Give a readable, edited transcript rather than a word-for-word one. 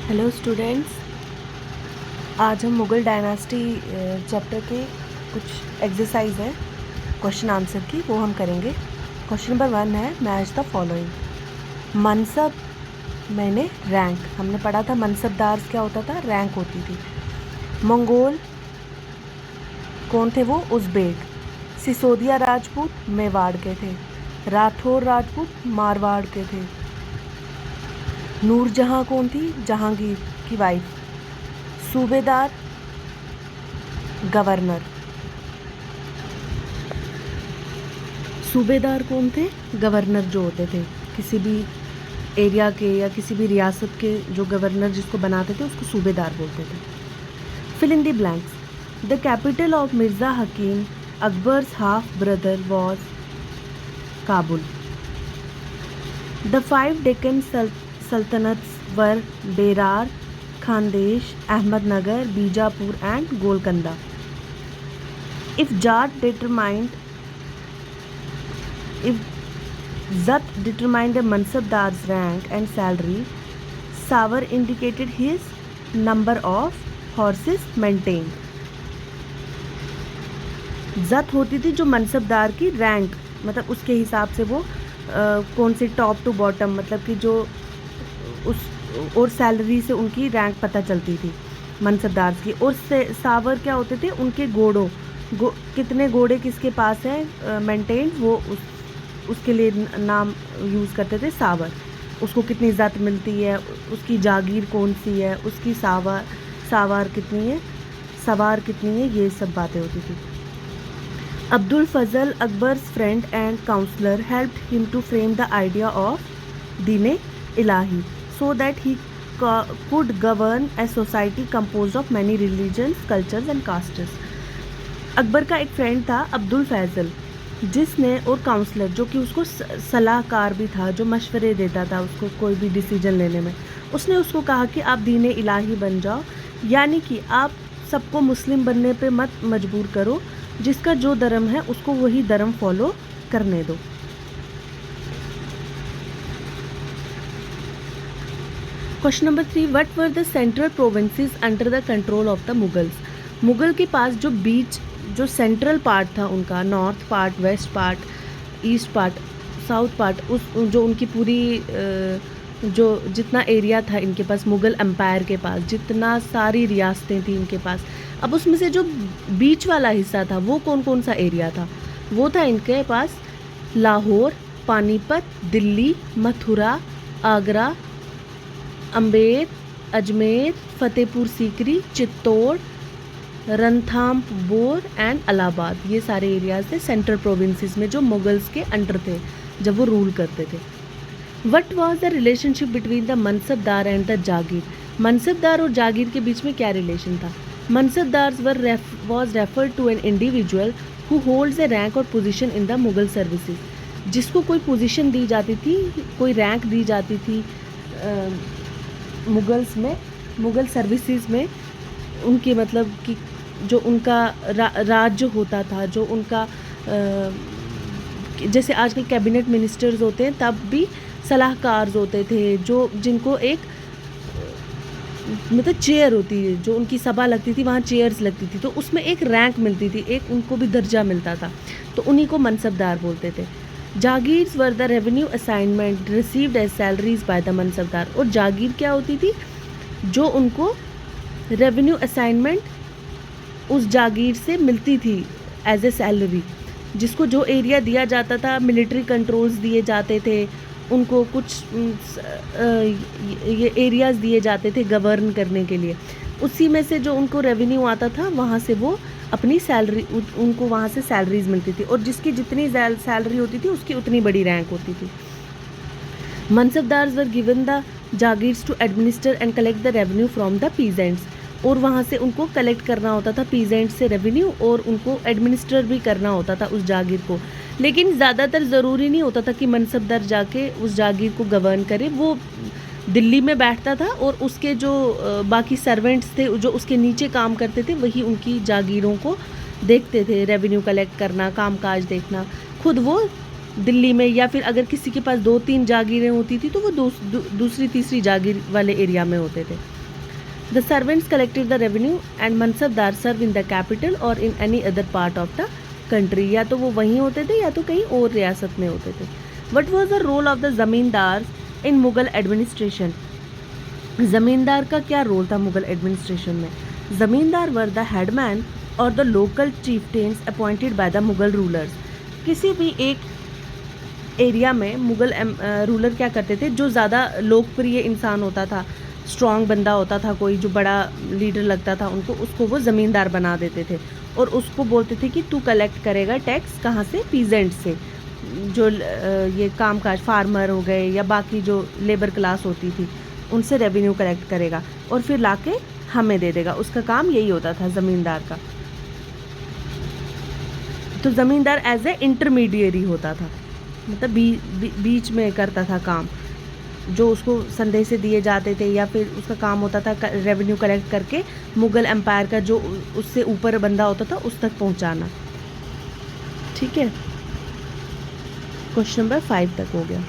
Hello students, आज हम Mughal dynasty chapter के कुछ एक्सरसाइज है क्वेश्चन आंसर की, वो हम करेंगे। क्वेश्चन नंबर 1 है मैच द फॉलोइंग। मनसब मैंने रैंक, हमने पढ़ा था मनसबदार क्या होता था, रैंक होती थी। मंगोल कौन थे, वो उज़्बेक। सिसोदिया राजपूत मेवाड़ के थे। राठौर राजपूत मारवाड़ के थे। नूरजहाँ कौन थी, जहांगीर की वाइफ। सूबेदार गवर्नर। सूबेदार कौन थे, गवर्नर जो होते थे किसी भी एरिया के या किसी भी रियासत के, जो गवर्नर जिसको बनाते थे उसको सूबेदार बोलते थे। Fill in the blanks. The capital of Mirza Hakim Akbar's half brother was Kabul. The 5 Deccan sultanates were Berar, Khandesh, Ahmednagar, Bijapur and Golconda. If Zat determined a Mansabdar's rank and salary, Savar indicated his number of horses maintained. जत होती थी जो मनसबदार की रैंक, मतलब उसके हिसाब से वो कौन से टॉप टू बॉटम, मतलब कि जो उस और सैलरी से उनकी रैंक पता चलती थी मनसबदार की। और सावर क्या होते थे, उनके घोड़ों कितने घोड़े किसके पास है मेंटेन, वो उसके लिए नाम यूज़ करते थे सावर। उसको कितनी इज़्ज़त मिलती है, उसकी जागीर कौन सी है, उसकी सावार कितनी है, सवार कितनी है, ये सब बातें होती थी। Abdul Fazal Akbar's friend and counsellor helped him to frame the idea of Din Ilahi so that he could govern a society composed of many religions, cultures and castes. Akbar का एक फ्रेंड था अब्दुल फैज़ल, जिसने, और काउंसलर जो कि उसको सलाहकार भी था, जो मशवरे देता था उसको कोई भी डिसीजन लेने में। उसने उसको कहा कि आप दीन इलाही बन जाओ, यानी कि आप सबको मुस्लिम बनने पे मत मजबूर करो, जिसका जो धर्म है उसको वही धर्म फॉलो करने दो। Question number 3, what were the central provinces under the control of the Mughals. Mughal के पास जो बीच, जो सेंट्रल पार्ट था उनका, north part, west part, east part, south part, उस जो उनकी पूरी जो जितना एरिया था इनके पास, मुगल एम्पायर के पास जितना सारी रियासतें थी इनके पास, अब उसमें से जो बीच वाला हिस्सा था वो कौन कौन सा एरिया था, वो था इनके पास लाहौर, पानीपत, दिल्ली, मथुरा, आगरा, अम्बेर, अजमेर, फतेहपुर सीकरी, चित्तौड़, रणथंभौर एंड इलाहाबाद। ये सारे एरियाज थे सेंट्रल प्रोविंसेस में जो मुगल्स के अंडर थे जब वो रूल करते थे। What was the relationship between the mansabdar and the jagir. Mansabdar और जागीर के बीच में क्या रिलेशन था। Mansabdar was referred to an individual who holds a rank और position in the Mughal services. जिसको कोई पोजिशन दी जाती थी, कोई रैंक दी जाती थी मुगल्स में, मुगल सर्विसेज में, उनके मतलब कि जो उनका राज्य होता था, जो उनका जैसे आजकल कैबिनेट मिनिस्टर्स होते हैं, तब भी सलाहकार होते थे, जो जिनको एक मतलब चेयर होती है, जो उनकी सभा लगती थी वहाँ चेयर्स लगती थी, तो उसमें एक रैंक मिलती थी, एक उनको भी दर्जा मिलता था, तो उन्हीं को मनसबदार बोलते थे। Jagirs were the revenue assignment received as salaries by the mansabdar. और जागीर क्या होती थी, जो उनको रेवेन्यू असाइनमेंट उस जागीर से मिलती थी एज ए सैलरी, जिसको जो एरिया दिया जाता था, मिलिट्री कंट्रोल्स दिए जाते थे उनको, कुछ ये एरियाज़ दिए जाते थे गवर्न करने के लिए, उसी में से जो उनको रेवेन्यू आता था वहाँ से वो अपनी सैलरी, उनको वहाँ से सैलरीज मिलती थी, और जिसकी जितनी सैलरी होती थी उसकी उतनी बड़ी रैंक होती थी। Mansabdars were given the jagirs to administer and collect the revenue from the peasants. और वहाँ से उनको कलेक्ट करना होता था पीजेंट से रेवेन्यू, और उनको एडमिनिस्टर भी करना होता था उस जागीर को। लेकिन ज़्यादातर ज़रूरी नहीं होता था कि मनसबदार जाके उस जागीर को गवर्न करे, वो दिल्ली में बैठता था और उसके जो बाकी सर्वेंट्स थे जो उसके नीचे काम करते थे, वही उनकी जागीरों को देखते थे, रेवेन्यू कलेक्ट करना, कामकाज देखना। खुद वो दिल्ली में, या फिर अगर किसी के पास 2-3 जागीरें होती थी तो वो दूसरी तीसरी जागीर वाले एरिया में होते थे। The servants collected the revenue and mansabdar serve in the capital और in any other part of the country, या तो वो वहीं होते थे या तो कहीं और रियासत में होते थे। What was the role of the zamindar in Mughal administration? ज़मींदार का क्या रोल था मुगल एडमिनिस्ट्रेशन में? ज़मींदार वर द हेडमैन और the local chieftains appointed by the Mughal rulers. किसी भी एक एरिया में मुगल रूलर क्या करते थे, जो ज़्यादा लोकप्रिय इंसान होता था, स्ट्रॉन्ग बंदा होता था, कोई जो बड़ा लीडर लगता था उनको, उसको वो ज़मींदार बना देते थे और उसको बोलते थे कि तू कलेक्ट करेगा टैक्स कहाँ से? पीजेंट से, जो ये कामकाज फार्मर हो गए या बाकी जो लेबर क्लास होती थी उनसे रेवेन्यू कलेक्ट करेगा और फिर लाके हमें दे देगा। उसका काम यही होता था ज़मींदार का। तो ज़मींदार एज ए इंटरमीडिएरी होता था, मतलब बीच में करता था काम, जो उसको संदेशे दिए जाते थे या फिर उसका काम होता था रेवेन्यू कलेक्ट करके मुगल एम्पायर का जो उससे ऊपर बंदा होता था उस तक पहुंचाना। ठीक है, क्वेश्चन नंबर 5 तक हो गया।